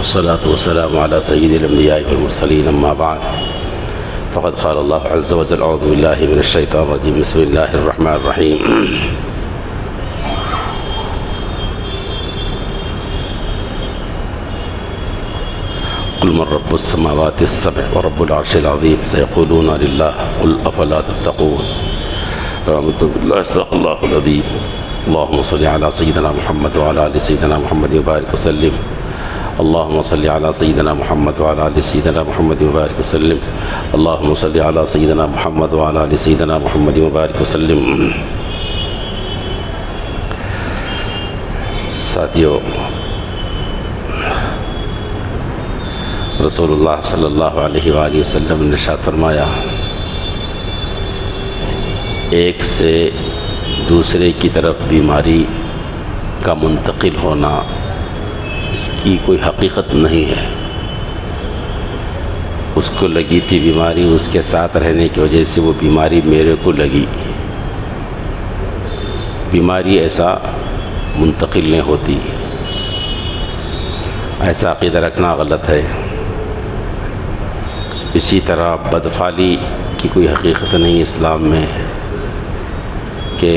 والصلاة والسلام على سيد الأنبياء والمرسلين أما بعد فقد قال الله عز وجل أعوذ بالله من الشيطان الرجيم بسم الله الرحمن الرحيم قل من رب السماوات السبع ورب العرش العظيم سيقولون لله قل أفلا تتقون آمنت بالله صدق الله العظيم اللهم صل على سيدنا محمد وعلى آل سيدنا محمد وبارك وسلم اللهم صل على سيدنا محمد وعلى آل سيدنا محمد وبارك وسلم اللهم صل على سيدنا محمد وعلى آل سيدنا محمد وبارك وسلم. ساتھیو، رسول اللہ صلی اللہ علیہ وآلہ وسلم نے ارشاد فرمایا، ایک سے دوسرے کی طرف بیماری کا منتقل ہونا اس کی کوئی حقیقت نہیں ہے. اس کو لگی تھی بیماری، اس کے ساتھ رہنے کی وجہ سے وہ بیماری میرے کو لگی. بیماری ایسا منتقل نہیں ہوتی، ایسا عقیدہ رکھنا غلط ہے. اسی طرح بدفعلی کی کوئی حقیقت نہیں اسلام میں کہ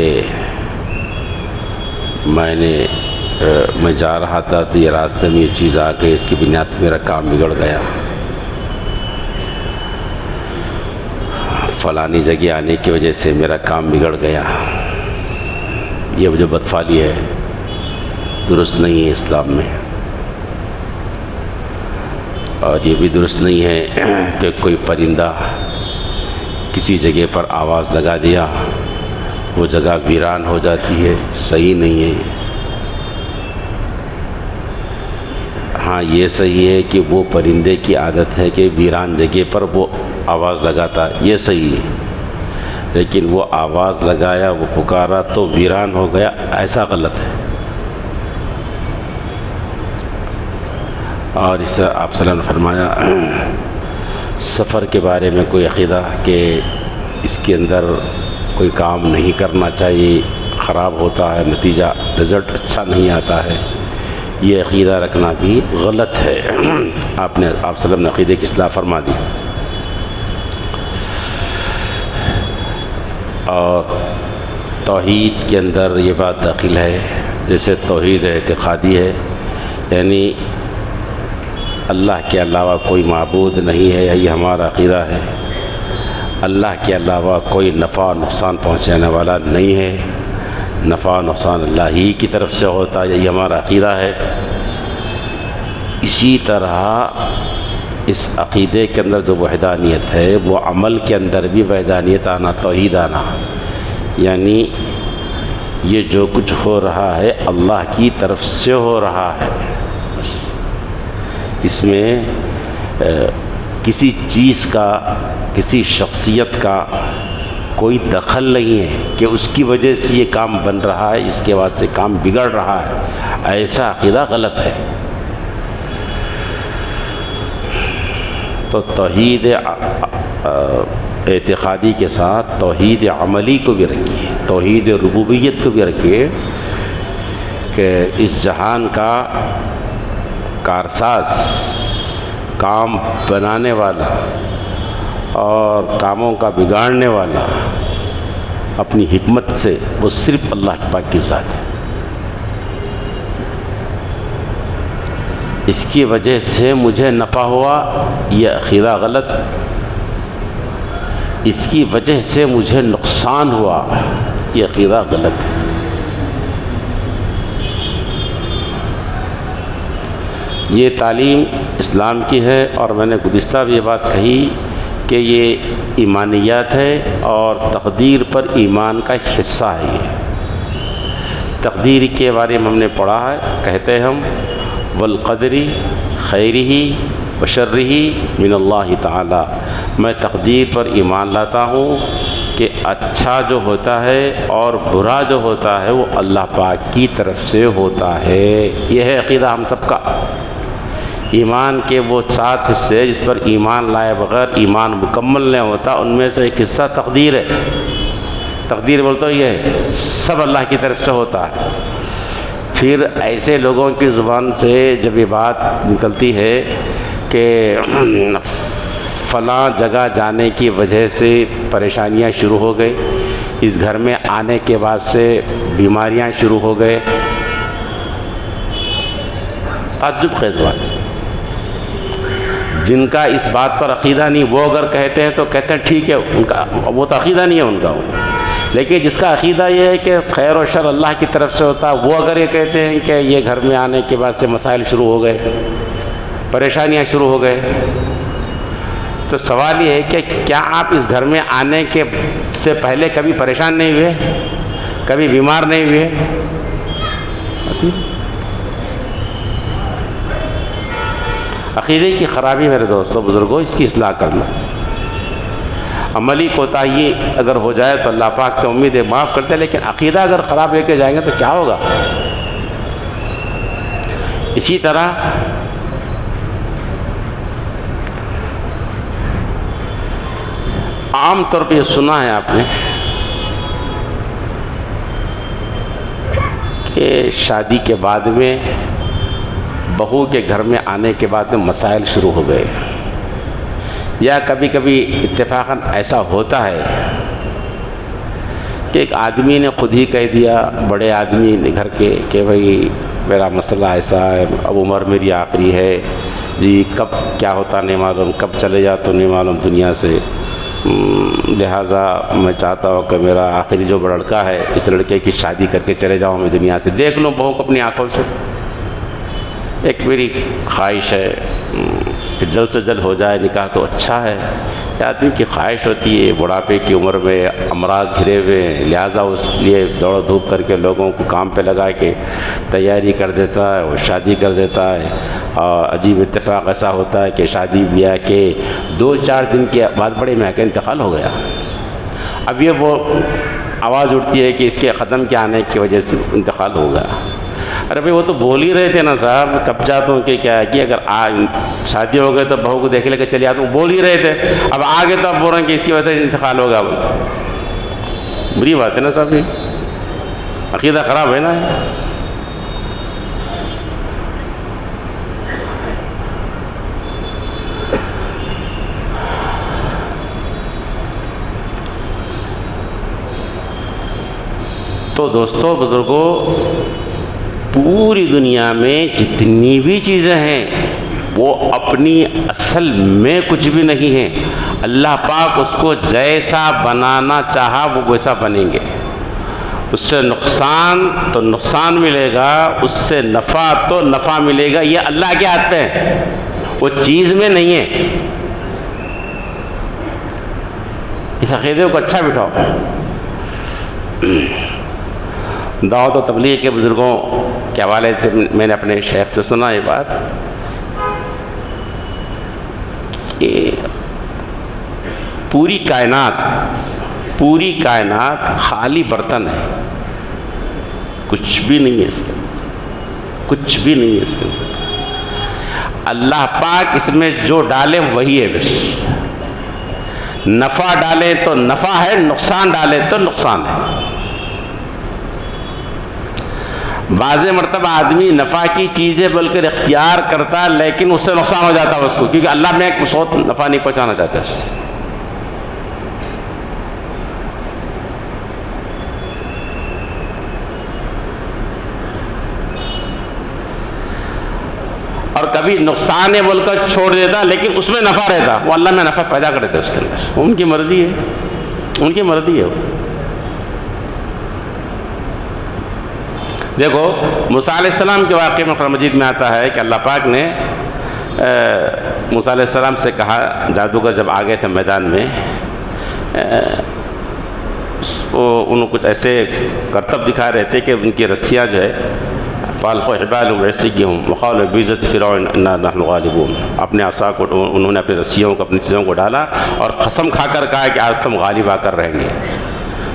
میں جا رہا تھا تو یہ راستے میں یہ چیز آ گئی، اس کی بنیاد پہ میرا کام بگڑ گیا. فلانی جگہ آنے کی وجہ سے میرا کام بگڑ گیا. یہ جو بدفعلی ہے درست نہیں ہے اسلام میں. اور یہ بھی درست نہیں ہے کہ کوئی پرندہ کسی جگہ پر آواز لگا دیا وہ جگہ ویران ہو جاتی ہے، صحیح نہیں ہے. ہاں یہ صحیح ہے کہ وہ پرندے کی عادت ہے کہ ویران جگہ پر وہ آواز لگاتا، یہ صحیح ہے. لیکن وہ آواز لگایا، وہ پکارا تو ویران ہو گیا، ایسا غلط ہے. اور اس طرح آپ صلی اللہ علیہ وسلم نے فرمایا سفر کے بارے میں کوئی عقیدہ کہ اس کے اندر کوئی کام نہیں کرنا چاہیے، خراب ہوتا ہے، نتیجہ رزلٹ اچھا نہیں آتا ہے، یہ عقیدہ رکھنا بھی غلط ہے. آپ صلی اللہ علیہ وسلم نے عقیدے کی اصلاح فرما دی. اور توحید کے اندر یہ بات داخل ہے، جیسے توحید اعتقادی ہے، یعنی اللہ کے علاوہ کوئی معبود نہیں ہے، یہ ہمارا عقیدہ ہے. اللہ کے علاوہ کوئی نفع و نقصان پہنچانے والا نہیں ہے، نفع و نقصان اللہ ہی کی طرف سے ہوتا ہے، یہ ہمارا عقیدہ ہے. اسی طرح اس عقیدے کے اندر جو وحدانیت ہے وہ عمل کے اندر بھی وحدانیت آنا، توحید آنا، یعنی یہ جو کچھ ہو رہا ہے اللہ کی طرف سے ہو رہا ہے. اس میں کسی چیز کا، کسی شخصیت کا کوئی دخل نہیں ہے کہ اس کی وجہ سے یہ کام بن رہا ہے، اس کے بعد سے کام بگڑ رہا ہے. ایسا عقیدہ غلط ہے. تو توحید اعتقادی کے ساتھ توحید عملی کو بھی رکھیے، توحید ربوبیت کو بھی رکھیے کہ اس جہان کا کارساز، کام بنانے والا اور کاموں کا بگاڑنے والا اپنی حکمت سے وہ صرف اللہ پاک کی ذات ہے. اس کی وجہ سے مجھے نفع ہوا، یہ عقیدہ غلط. اس کی وجہ سے مجھے نقصان ہوا، یہ عقیدہ غلط ہے. یہ تعلیم اسلام کی ہے. اور میں نے گزشتہ بھی یہ بات کہی کہ یہ ایمانیات ہے اور تقدیر پر ایمان کا ایک حصہ ہے. یہ تقدیر کے بارے میں ہم نے پڑھا ہے، کہتے ہم والقدر خیرہ وشرہ من اللہ تعالی، میں تقدیر پر ایمان لاتا ہوں کہ اچھا جو ہوتا ہے اور برا جو ہوتا ہے وہ اللہ پاک کی طرف سے ہوتا ہے. یہ ہے عقیدہ ہم سب کا. ایمان کے وہ 7 حصے جس پر ایمان لائے بغیر ایمان مکمل نہیں ہوتا، ان میں سے ایک حصہ تقدیر ہے. تقدیر بولتا یہ ہے سب اللہ کی طرف سے ہوتا ہے. پھر ایسے لوگوں کی زبان سے جب یہ بات نکلتی ہے کہ فلاں جگہ جانے کی وجہ سے پریشانیاں شروع ہو گئی، اس گھر میں آنے کے بعد سے بیماریاں شروع ہو گئے، تعجب خیز بات ہے۔ جن کا اس بات پر عقیدہ نہیں وہ اگر کہتے ہیں تو کہتے ہیں ٹھیک ہے، ان کا وہ تو عقیدہ نہیں ہے ان کا، لیکن جس کا عقیدہ یہ ہے کہ خیر و شر اللہ کی طرف سے ہوتا ہے، وہ اگر یہ کہتے ہیں کہ یہ گھر میں آنے کے بعد سے مسائل شروع ہو گئے، پریشانیاں شروع ہو گئے، تو سوال یہ ہے کہ کیا آپ اس گھر میں آنے کے سے پہلے کبھی پریشان نہیں ہوئے، کبھی بیمار نہیں ہوئے؟ عقیدے کی خرابی میرے دوستوں بزرگوں، اس کی اصلاح کرنا، عملی کوتاہی اگر ہو جائے تو اللہ پاک سے امید ہے معاف کرتے ہیں، لیکن عقیدہ اگر خراب لے کے جائیں گے تو کیا ہوگا؟ اسی طرح عام طور پہ یہ سنا ہے آپ نے کہ شادی کے بعد میں بہو کے گھر میں آنے کے بعد میں مسائل شروع ہو گئے، یا کبھی کبھی اتفاقاً ایسا ہوتا ہے کہ ایک آدمی نے خود ہی کہہ دیا، بڑے آدمی گھر کے، کہ بھئی میرا مسئلہ ایسا ہے، اب عمر میری آخری ہے جی، کب کیا ہوتا نہیں معلوم، کب چلے جا تو نہیں معلوم دنیا سے، لہٰذا میں چاہتا ہوں کہ میرا آخری جو لڑکا ہے اس لڑکے کی شادی کر کے چلے جاؤں میں دنیا سے، دیکھ لوں بہو کو اپنی آنکھوں سے، ایک میری خواہش ہے کہ جلد سے جلد ہو جائے نکاح تو اچھا ہے۔ آدمی کی خواہش ہوتی ہے، بڑھاپے کی عمر میں امراض گھرے ہوئے ہیں، لہٰذا اس لیے دوڑ دھوپ کر کے لوگوں کو کام پہ لگا کے تیاری کر دیتا ہے، وہ شادی کر دیتا ہے، اور عجیب اتفاق ایسا ہوتا ہے کہ شادی بیاہ کے 2-4 دن کے بعد بڑے مہنگا انتقال ہو گیا۔ اب یہ وہ آواز اٹھتی ہے کہ اس کے قدم کے آنے کی وجہ سے انتقال ہو گیا۔ ارے بھئی وہ تو بول ہی رہے تھے نا صاحب، کب جاتا ہوں کہ کیا ہے کہ اگر شادی ہو گئے تو بہو کو دیکھ لے کے چلے آتا ہوں، بول ہی رہے تھے، اب آگے تو اب بول رہے ہیں کہ اس کی وجہ سے انتقال ہوگا، بری بات ہے نا صاحب، یہ عقیدہ خراب ہے نا۔ تو دوستو بزرگوں، پوری دنیا میں جتنی بھی چیزیں ہیں وہ اپنی اصل میں کچھ بھی نہیں ہیں، اللہ پاک اس کو جیسا بنانا چاہا وہ ویسا بنیں گے، اس سے نقصان تو نقصان ملے گا، اس سے نفع تو نفع ملے گا، یہ اللہ کے ہاتھ پہ ہے، وہ چیز میں نہیں ہے۔ اس عقیدے کو اچھا بٹھاؤ۔ دعوت و تبلیغ کے بزرگوں کے حوالے سے میں نے اپنے شیخ سے سنا یہ بات کہ پوری کائنات خالی برتن ہے، کچھ بھی نہیں ہے اس کے اندر، کچھ بھی نہیں ہے اس کے اندر، اللہ پاک اس میں جو ڈالے وہی ہے، بس نفع ڈالے تو نفع ہے، نقصان ڈالے تو نقصان ہے۔ بعض مرتبہ آدمی نفع کی چیزیں بول کر اختیار کرتا ہے لیکن اس سے نقصان ہو جاتا ہے اس کو، کیونکہ اللہ میں ایک بہت نفع نہیں پہنچانا چاہتا اس سے۔ اور کبھی نقصان ہے بول کر چھوڑ دیتا لیکن اس میں نفع رہتا، وہ اللہ میں نفع پیدا کر دیتا اس کے اندر، ان کی مرضی ہے، ان کی مرضی ہے۔ دیکھو موسیٰ علیہ السلام کے واقعے میں قرآن مجید میں آتا ہے کہ اللہ پاک نے موسیٰ علیہ السلام سے کہا، جادوگر جب آ گئے تھے میدان میں، انہوں کچھ ایسے کرتب دکھا رہے تھے کہ ان کی رسیاں جو ہے فَأَلْقُوا حِبَالَهُمْ وَعِصِيَّهُمْ وَقَالُوا بِعِزَّةِ فِرْعَوْنَ إِنَّا نَحْنُ غَالِبُونَ، اپنے عصا کو انہوں نے اپنی رسیوں کو اپنی چیزوں کو ڈالا اور قسم کھا کر کہا کہ آج تم غالب آ کر رہیں گے۔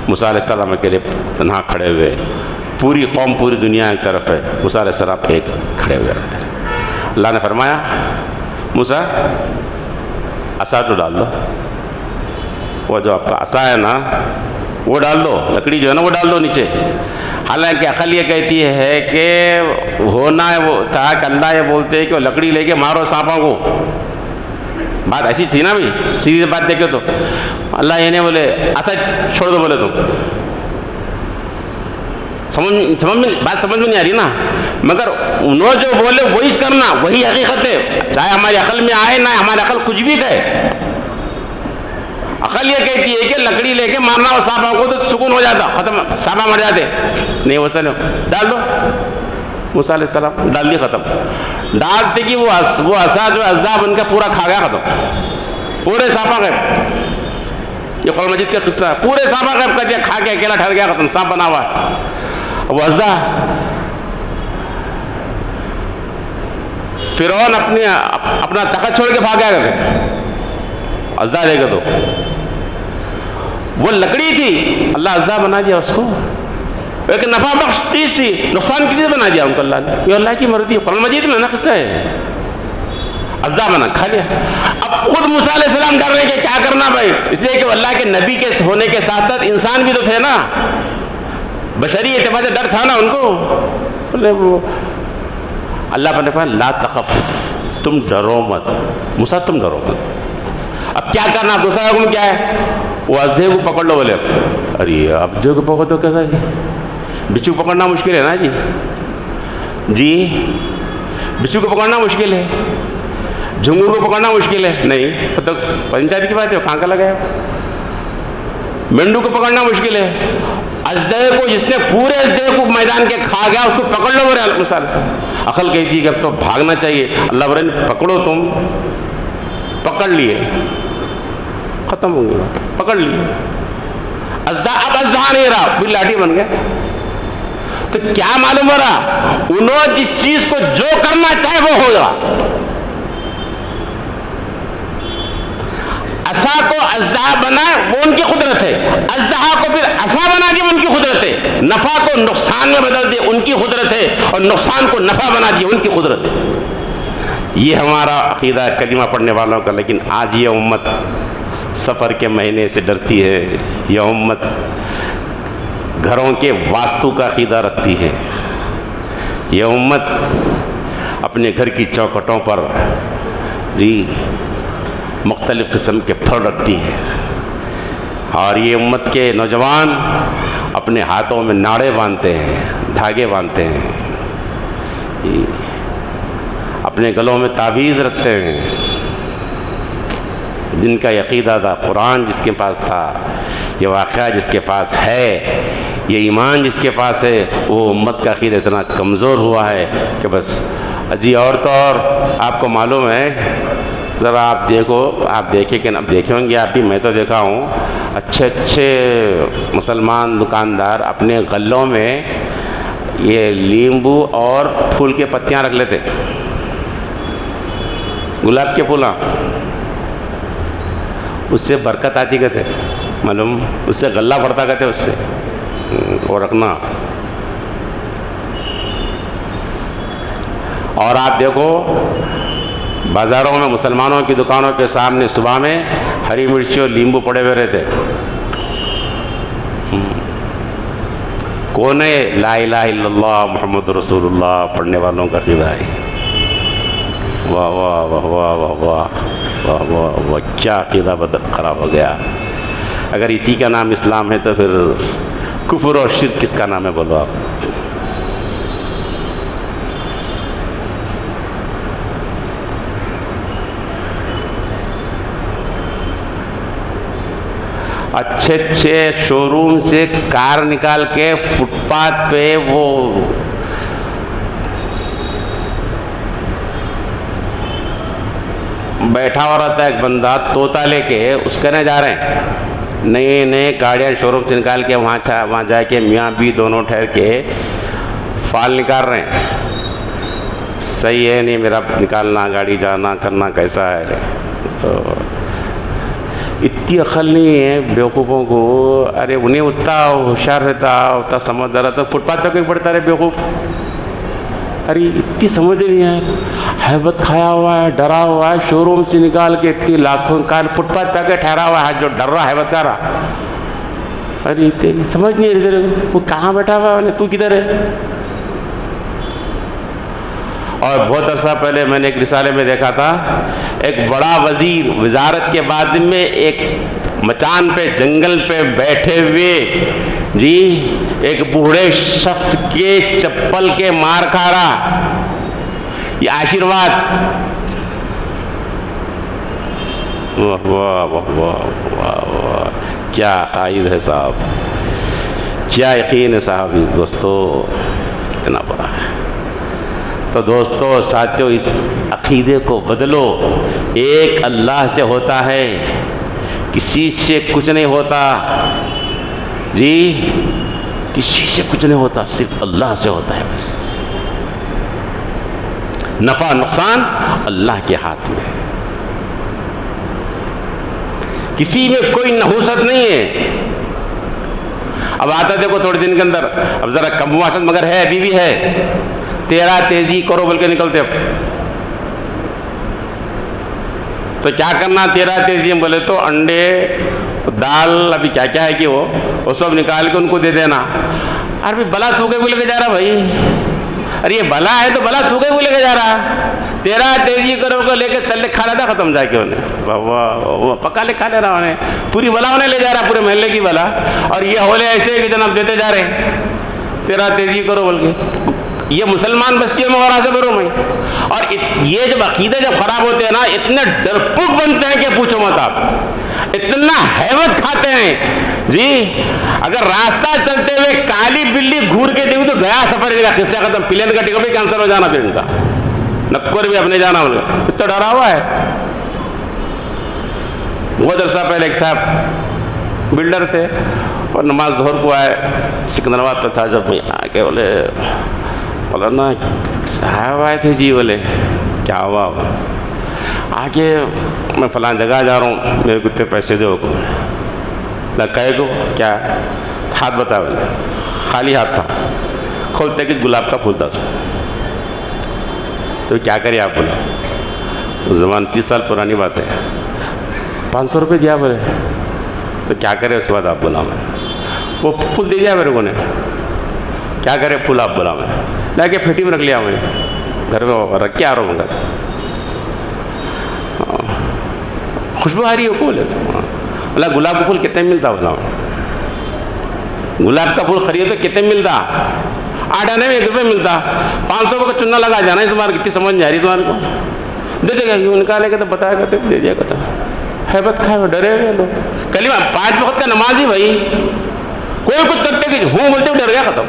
موسیٰ علیہ السلام اکیلے تنہا کھڑے ہوئے، پوری قوم پوری دنیا ایک طرف ہے، موسیٰ علیہ السلام ایک کھڑے ہوئے رہتے ہیں۔ اللہ نے فرمایا موسیٰ عصا تو ڈال دو، وہ جو آپ کا عصا ہے نا وہ ڈال دو، لکڑی جو ہے نا وہ ڈال دو نیچے. حالانکہ عقل یہ کہتی ہے کہ ہونا ہے وہ تھا کہ اللہ یہ بولتے ہیں کہ وہ لکڑی لے کے مارو سانپوں کو. بات ایسی تھی نا بھائی، سیدھی بات دیکھو تو اللہ یہ نہیں بولے ایسا چھوڑ دو بولے تم. بات سمجھ میں نہیں آ رہی نا. مگر انہوں جو بولے وہی کرنا، وہی حقیقت ہے، چاہے ہماری عقل میں آئے نہ ہماری عقل کچھ بھی کہے. عقل یہ کہتی ہے کہ لکڑی لے کے مارنا ہو سانپوں کو تو سکون ہو جاتا، ختم، سانپ مر جاتے. نہیں ویسا نہیں، ڈال دو. موسیٰ علیہ السلام ڈال دی، ختم. ڈالتے کہ وہ عصا جو اژدھا بن کے پورا کھا گیا، ختم. پورے سانپا غیب. یہ قرآن مجید کا قصہ ہے. پورے سانپا غیب کر دیا، کھا کے اکیلا ٹھہر گیا، ختم، سانپ بنا ہوا ہے. وہ اژدھا فرعون اپنا تخت چھوڑ کے بھاگ گیا کرتے. اژدھا دے گا تو وہ لکڑی تھی، اللہ اژدھا بنا دیا اس کو. ایک نفع بخش چیز تھی، نقصان کی چیز بنا دیا ان کو اللہ نے. یہ اللہ کی مرضی. قرآن مجید میں نا قصہ ہے. اژدھا بنا کھا لیا. اب خود موسیٰ علیہ السلام ڈر رہے کہ کیا کرنا بھائی، اس لیے کہ اللہ کے نبی کے ہونے کے ساتھ ساتھ انسان بھی تو تھے نا، بشری اعتبار سے ڈر تھا نا ان کو. اللہ نے کہا لا تخف، تم ڈرو مت. موسیٰ تم ڈرو مت. اب کیا کرنا، دوسرا حکم کیا ہے؟ وہ اژدھے کو پکڑ لو بولے. ارے اب جو کو پکڑ تو کیسا جی، بچھو پکڑنا مشکل ہے نا جی. بچھو کو پکڑنا مشکل ہے، جھنگور کو پکڑنا مشکل ہے. نہیں تو پنچایت کی بات ہے، کہاں کا لگایا. مینڈو کو پکڑنا مشکل ہے. اژدھے کو جس نے پورے اژدھے کو میدان کے کھا گیا اس کو پکڑ لو بولے موسیٰ علیہ السلام. عقل کہتی ہے کہ اب تو بھاگنا چاہیے. اللہ بولے پکڑو، تم پکڑ لیے، ختم ہو گیا، پکڑ لیے. اژدھا اب اژدھا نہیں رہا، پھر لاٹھی بن گیا. تو کیا معلوم ہو رہا، انہوں جس چیز کو جو کرنا چاہے وہ ہوگا. عصا کو اژدھا بنا وہ ان کی قدرت ہے، اژدہا کو پھر عصا بنا دی وہ ان کی قدرت ہے. نفع کو نقصان میں بدل دی ان کی قدرت ہے، اور نقصان کو نفع بنا دی ان کی قدرت ہے. یہ ہمارا عقیدہ کلمہ پڑھنے والوں کا. لیکن آج یہ امت سفر کے مہینے سے ڈرتی ہے. یہ امت گھروں کے واستو کا عقیدہ رکھتی ہے. یہ امت اپنے گھر کی چوکھٹوں پر جی مختلف قسم کے پھل رکھتی ہے. اور یہ امت کے نوجوان اپنے ہاتھوں میں ناڑے باندھتے ہیں، دھاگے باندھتے ہیں جی، اپنے گلوں میں تعویذ رکھتے ہیں. جن کا عقیدہ تھا، قرآن جس کے پاس تھا، یہ واقعہ جس کے پاس ہے، یہ ایمان جس کے پاس ہے، وہ امت کا عقیدہ اتنا کمزور ہوا ہے کہ بس جی. اور تو اور آپ کو معلوم ہے، ذرا آپ دیکھو، آپ دیکھیں کہ اب دیکھیں ہوں گے آپ بھی، میں تو دیکھا ہوں اچھے مسلمان دکاندار اپنے غلوں میں یہ لیمبو اور پھول کے پتیاں رکھ لیتے، گلاب کے پھولاں. اس سے برکت آتی کہتے، معلوم اس سے غلہ بڑھتا کہتے، اس سے وہ رکھنا. اور آپ دیکھو بازاروں میں مسلمانوں کی دکانوں کے سامنے صبح میں ہری مرچی اور لیمبو پڑے ہوئے رہتے. کون ہے لا الہ الا اللہ محمد رسول اللہ پڑھنے والوں کا عقیدہ ہے. واہ واہ واہ واہ واہ واہ واہ واہ واہ، کیا عقیدہ خراب ہو گیا. اگر اسی کا نام اسلام ہے تو پھر کفر اور شرک کس کا نام ہے بولو آپ. اچھے شو روم سے کار نکال کے فٹ پاتھ پہ وہ بیٹھا ہوا رہتا ہے ایک بندہ طوطا لے کے، اس کہنے جا رہے ہیں نئے گاڑیاں شو روم سے نکال کے وہاں جا کے میاں بھی دونوں ٹھہر کے فال نکال رہے ہیں. صحیح ہے نہیں میرا نکالنا، گاڑی جانا کرنا کیسا ہے. اتنی عقل نہیں ہے بیوقوفوں کو. ارے انہیں اتنا ہوشیار رہتا، اتنا سمجھدار رہتا، فٹ پاتھ پہ کوئی پڑتا رہے بیوقوف. ارے اتنی سمجھ نہیں ہے، ہیبت کھایا ہوا ہے، ڈرا ہوا ہے، شو روم سے نکال کے اتنی لاکھوں کار فٹ پاتھ پہ کے ٹھہرا ہوا ہے جو ڈر رہا ہیبت کھا رہا. ارے تیری سمجھ نہیں ادھر وہ کہاں بیٹھا ہوا ہے، تو کدھر ہے؟ اور بہت عرصہ پہلے میں نے ایک رسالے میں دیکھا تھا، ایک بڑا وزیر وزارت کے بعد میں ایک مچان پہ جنگل پہ بیٹھے ہوئے جی ایک بوڑھے شخص کے چپل کے مار کھا رہا، یہ آشیرواد۔ واہ واہ واہ واہ واہ، کیا عقائد ہے صاحب، کیا یقین ہے صاحب دوستو، کتنا بڑا ہے۔ تو دوستو ساتھیو، اس عقیدے کو بدلو، ایک اللہ سے ہوتا ہے، کسی سے کچھ نہیں ہوتا جی، کسی سے کچھ نہیں ہوتا، صرف اللہ سے ہوتا ہے بس۔ نفع نقصان اللہ کے ہاتھ میں، کسی میں کوئی نحوست نہیں ہے۔ اب آتا دیکھو تھوڑے دن کے اندر، اب ذرا کم واشت مگر ہے، ابھی بھی ہے، تیرا تیزی کرو بول کے نکلتے۔ اب تو کیا کرنا تیرا تیزی، بولے تو انڈے دال ابھی کیا کیا ہے کہ وہ سب نکال کے ان کو دے دینا۔ ارے بلا تو کے لے کے جا رہا بھائی، ارے یہ بلا ہے تو بلا تو کے لے کے جا رہا، تیرا تیزی کرو کو لے کے تلے کھا رہا تھا، ختم جا کے انہیں پکا لے کھا لے رہا، انہیں پوری بلا انہیں لے جا رہا، پورے محلے کی بلا، اور یہ ہولے ایسے کہ جناب دیتے جا رہے تیرا تیزی کرو بول کے۔ یہ مسلمان بستیوں میں اور سے بھروں میں، اور یہ جب عقیدے جب خراب ہوتے ہیں نا، اتنے ڈرپوک بنتے ہیں کہ پوچھو مت آپ، اتنا ہیبت کھاتے ہیں جی۔ اگر راستہ چلتے ہوئے کالی بلی گھور کے دیکھو تو گیا سفر کا قصہ ختم، پلین کا ٹکٹ بھی کینسل ہو جانا پھر ان کا، نکور بھی اپنے جانا، اتنا ڈرا ہوا ہے۔ بہت عرصہ پہلے ایک صاحب بلڈر تھے اور نماز ظہر کو آئے، سکندرآباد پہ تھا، جب میں آ کے بولے مولانا صاحب آئے تھے جی، بولے کیا ہوا؟ آگے میں فلاں جگہ جا رہا ہوں، میرے کو اتنے پیسے دو کو، نہ کہے کو کیا ہاتھ بتا، بولے خالی ہاتھ تھا، کھولتے کہ گلاب کا پھول تھا، تو کیا کرے آپ؟ بولے زبان 30 سال پرانی بات ہے، 500 روپے دیا، بولے تو کیا کرے اس کے بعد؟ آپ بولا میں وہ پھول دے دیا میرے کو نے، کیا کرے پھول؟ آپ بولا میں لا کے پھیٹی میں رکھ لیا، میں گھر میں رکھ کے آ رہا ہوں گھر، خوشبو آ رہی ہے، بولے بولا گلاب کا پھول کتنے ملتا؟ بولا گلاب کا پھول خریدو تو کتنے ملتا؟ 8 آنے میں 1 روپے ملتا، 500 روپے کا چننا لگا جانا، تمہاری کتنی سمجھ نہیں آ رہی تمہارے کو؟ دے دے گا کیوں نکالے گا تو بتایا کرتے دے دیا کرتا، ہیبت کھائے ہوئے ڈرے ہوئے لوگ، کلمہ 5 وقت کا نمازی بھائی، کوئی کچھ کرتے کہ ہوں بولتے ڈر گیا، ختم۔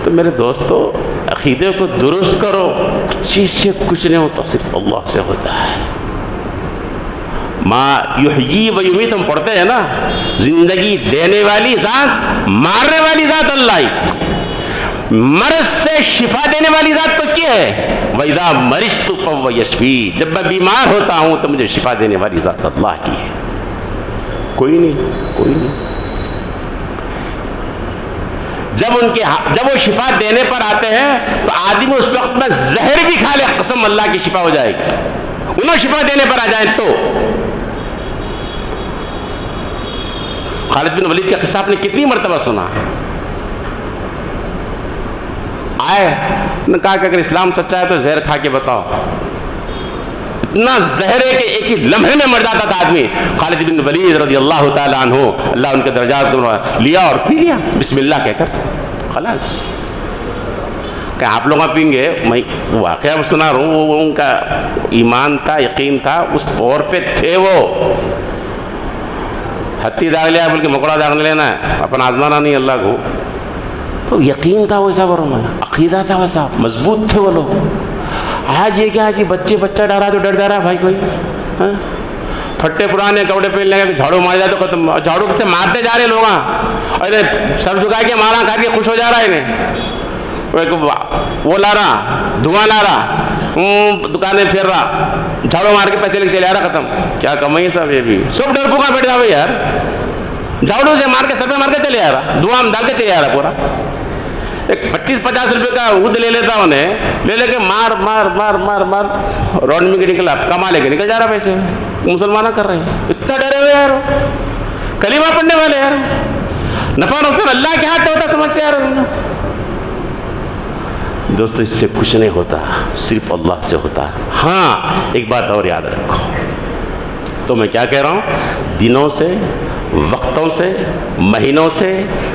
تو میرے دوستو عقیدے کو درست کرو، چیز سے کچھ نہیں ہوتا، صرف اللہ سے ہوتا ہے۔ ما یحیی و یمیت ہم پڑھتے ہیں نا، زندگی دینے والی ذات، مارنے والی ذات اللہ ہی، مرض سے شفا دینے والی ذات کس کی ہے؟ وَإِذَا مَرِضْتُ فَهُوَ يَشْفِينِ، جب میں بیمار ہوتا ہوں تو مجھے شفا دینے والی ذات اللہ کی ہے، کوئی نہیں، کوئی نہیں۔ جب وہ شفا دینے پر آتے ہیں تو آدمی اس وقت میں زہر بھی کھا لے، قسم اللہ کی شفا ہو جائے گی، انہوں شفا دینے پر آ جائیں تو۔ خالد بن ولید کا قصہ آپ نے کتنی مرتبہ سنا؟ آئے نے کہا کہ اگر اسلام سچا ہے تو زہر کھا کے بتاؤ، اتنا زہر ہے کہ ایک ہی لمحے میں مر جاتا تھا آدمی۔ خالد بن ولید رضی اللہ تعالیٰ عنہ، اللہ ان کے درجات کو لیا اور پی لیا بسم اللہ کہہ کر، خلاص۔ کہ آپ لوگ پئیں گے، میں واقعہ سنا رہا ہوں، وہ ان کا ایمان تھا، یقین تھا، اس طور پہ تھے وہ۔ ہتھی داغ لیا بلکہ مکڑا داغ لینا ہے، اپنا آزمانا نہیں اللہ کو، تو یقین تھا ویسا، بروں میں عقیدہ تھا ویسا، مضبوط تھے وہ لوگ۔ آج یہ کیا جی بچہ ڈرا تو ڈر جا رہا بھائی، کوئی پھٹے پرانے کپڑے پہن لیں گے، جھاڑو مار جائے تو ختم، جھاڑو سے مارتے جا رہے لوگ، اور سر جھکا کے مارا کھا کے خوش ہو جا رہا ہے انہیں، وہ لا رہا دھواں لا رہا، دکانیں پھیر رہا، جھاڑو مار کے پیسے لے کے چلے آ رہا، ختم۔ کیا کمائی صاحب، یہ بھی سب ڈر پکا بیٹھ جاوے یار، جھاڑو سے مار کے سر پہ مار کے چلے آ رہا، دھواں ڈال کے چلے آ رہا پورا۔ ایک 25-50 روپے کا خود لے لیتا انہیں، لے لے کے مار مار مار مار مار روڈ میں نکلا، کما لے کے نکل جا رہا پیسے، مسلمانہ کر رہے ہیں، اتنا ڈرے ہوئے یار، کلمہ پڑھنے والے یار، نفع نقصان اللہ کے ہاتھ ہوتا سمجھتے یار۔ دوستو اس سے کچھ نہیں ہوتا، صرف اللہ سے ہوتا۔ ہاں ایک بات اور یاد رکھو، تو میں کیا کہہ رہا ہوں، دنوں سے، وقتوں سے، مہینوں سے،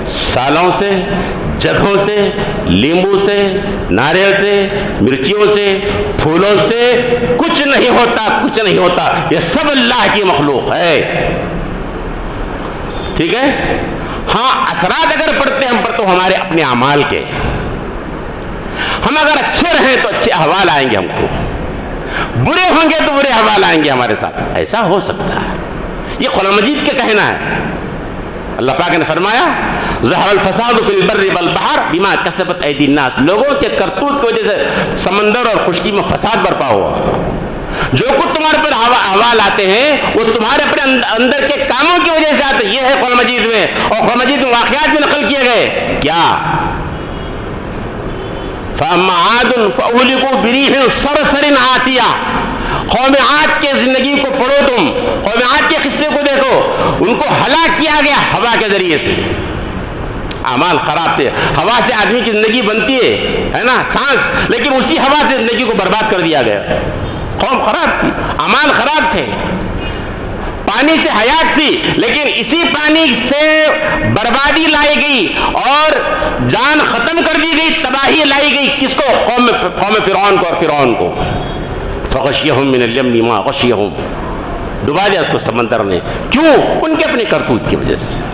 سالوں سے، جگہوں سے، لیمبو سے، ناریل سے، مرچیوں سے، پھولوں سے کچھ نہیں ہوتا، کچھ نہیں ہوتا، یہ سب اللہ کی مخلوق ہے، ٹھیک ہے؟ ہاں اثرات اگر پڑتے ہم پر تو ہمارے اپنے اعمال کے، ہم اگر اچھے رہیں تو اچھے احوال آئیں گے ہم کو، برے ہوں گے تو برے احوال آئیں گے ہمارے ساتھ، ایسا ہو سکتا ہے، یہ قرآن مجید کے کہنا ہے۔ اللہ پاک نے فرمایا ظہر الفساد فی البر والبحر بما کسبت ایدی الناس، لوگوں کے کرتوت کی وجہ سے سمندر اور خشکی میں فساد برپا ہوا، جو کچھ تمہارے پر احوال آتے ہیں وہ تمہارے اپنے اندر کے کاموں کی وجہ سے آتے ہیں، یہ ہے قرآن مجید میں، اور قرآن مجید میں واقعات بھی نقل کیے گئے، کیا فَأَمَّا عَادٌ فَأُهْلِكُوا بِرِيحٍ صَرْصَرٍ عَاتِيَةٍ، قوم عاد کے زندگی کو پڑھو، تم قوم عاد کے قصے کو دیکھو، ان کو ہلاک کیا گیا ہوا کے ذریعے سے، اعمال خراب تھے، ہوا سے آدمی کی زندگی بنتی ہے نا سانس، لیکن اسی ہوا سے زندگی کو برباد کر دیا گیا، قوم خراب تھی، اعمال خراب تھے، پانی سے حیات تھی، لیکن اسی پانی سے بربادی لائی گئی اور جان ختم کر دی گئی، تباہی لائی گئی، کس کو؟ قوم فرعون کو، اور فرعون کو فغشیہم من الیم ما غشیہم، ڈبا دیا اس کو سمندر نے، کیوں؟ ان کے اپنے کرتوت کی وجہ سے۔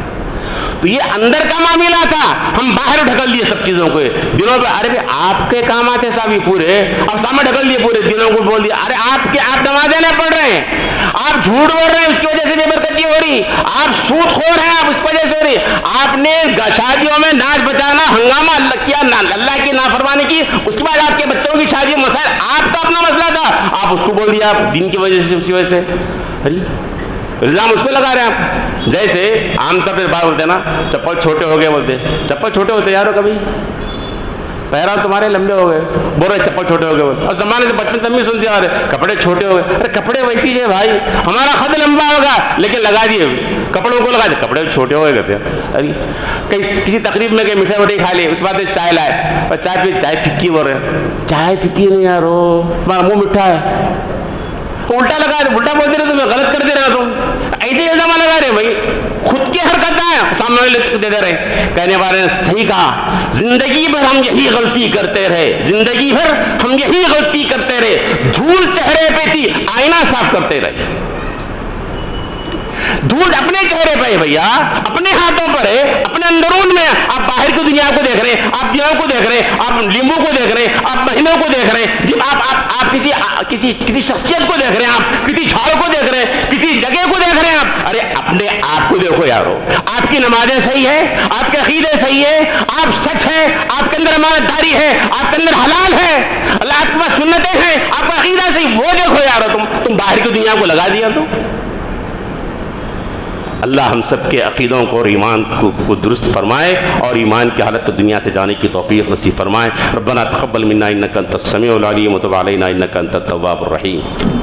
تو یہ اندر کا معاملہ تھا، ہم باہر ڈھکل دیے سب چیزوں کو، دنوں پہ ارے آپ کے کام آتے صاحب یہ پورے، اب سامنے ڈھکل دیے پورے دنوں کو، بول دیا ارے آپ نمازیں نہیں پڑھ رہے ہیں، آپ جھوٹ بول رہے ہیں اس کی وجہ سے بے برکتی ہو رہی، آپ سود خور ہیں آپ اس وجہ سے ہو رہی، آپ نے شادیوں میں ناچ بجانا ہنگامہ کیا، اللہ کی نافرمانی کی، اس کے بعد آپ کے بچوں کی شادی مسائل آپ کا اپنا مسئلہ تھا، آپ اس کو بول دیا آپ دین کی وجہ سے، اس کی وجہ سے الزام اس پہ لگا رہے ہیں آپ۔ جیسے عام طور پہ بات بولتے ہیں نا چپل چھوٹے ہو گئے، بولتے چپل چھوٹے ہوتے یارو، کبھی پیران تمہارے لمبے ہو گئے، بول رہے چپل چھوٹے ہو گئے، اور زمانے سے بچپن تم بھی سنتے آ رہے کپڑے چھوٹے ہو گئے، ارے کپڑے ویسی ہے بھائی، ہمارا خط لمبا ہوگا لیکن لگا دیے کپڑوں کو، لگا دیے کپڑے چھوٹے ہو گئے کہتے ہیں۔ ارے کسی تقریب میں کہ میٹھائی وٹائی کھا لیے، اس بات میں چائے لائے اور چائے پھکی بول رہے ہیں، چائے پھکی نہیں یارو، تمہارا منہ میٹھا ہے، الٹا لگا رہے، الٹا بولتے رہے، تمہیں غلط کرتے رہے، تم ایسے الزام لگا رہے بھائی، خود کی حرکت ہے سامنے والے دے دے رہے۔ کہنے والے نے صحیح کہا، زندگی بھر ہم یہی غلطی کرتے رہے، زندگی بھر ہم یہی غلطی کرتے رہے، دھول چہرے پہ تھی آئینہ صاف کرتے رہے، دھول اپنے چہرے پہ ہے بھیا، اپنے ہاتھوں پر ہے، اپنے اندرون میں، آپ باہر کی دنیا کو دیکھ رہے ہیں، آپ دنوں کو دیکھ رہے ہیں، آپ لیمبو کو دیکھ رہے ہیں، آپ مہینوں کو دیکھ رہے ہیں، جب آپ کسی شخصیت کو دیکھ رہے ہیں، آپ کسی جھاڑ کو دیکھ رہے ہیں، کسی جگہ کو دیکھ رہے ہیں، آپ ارے اپنے آپ کو دیکھو یارو، آپ کی نمازیں صحیح ہے، آپ کے عقیدے صحیح ہے، آپ سچ ہے، آپ کے اندر امانت داری ہے، آپ کے اندر حلال ہے، اللہ آپ کے پاس سنتیں ہیں، آپ کا عقیدہ صحیح، وہ دیکھو یارو، تم باہر کی دنیا کو لگا دیا تو۔ اللہ ہم سب کے عقیدوں کو اور ایمان کو درست فرمائے اور ایمان کی حالت کو دنیا سے جانے کی توفیق نصیب فرمائے۔ ربنا تقبل منا انک انت السمیع العلیم وتب علینا انک انت التواب الرحیم۔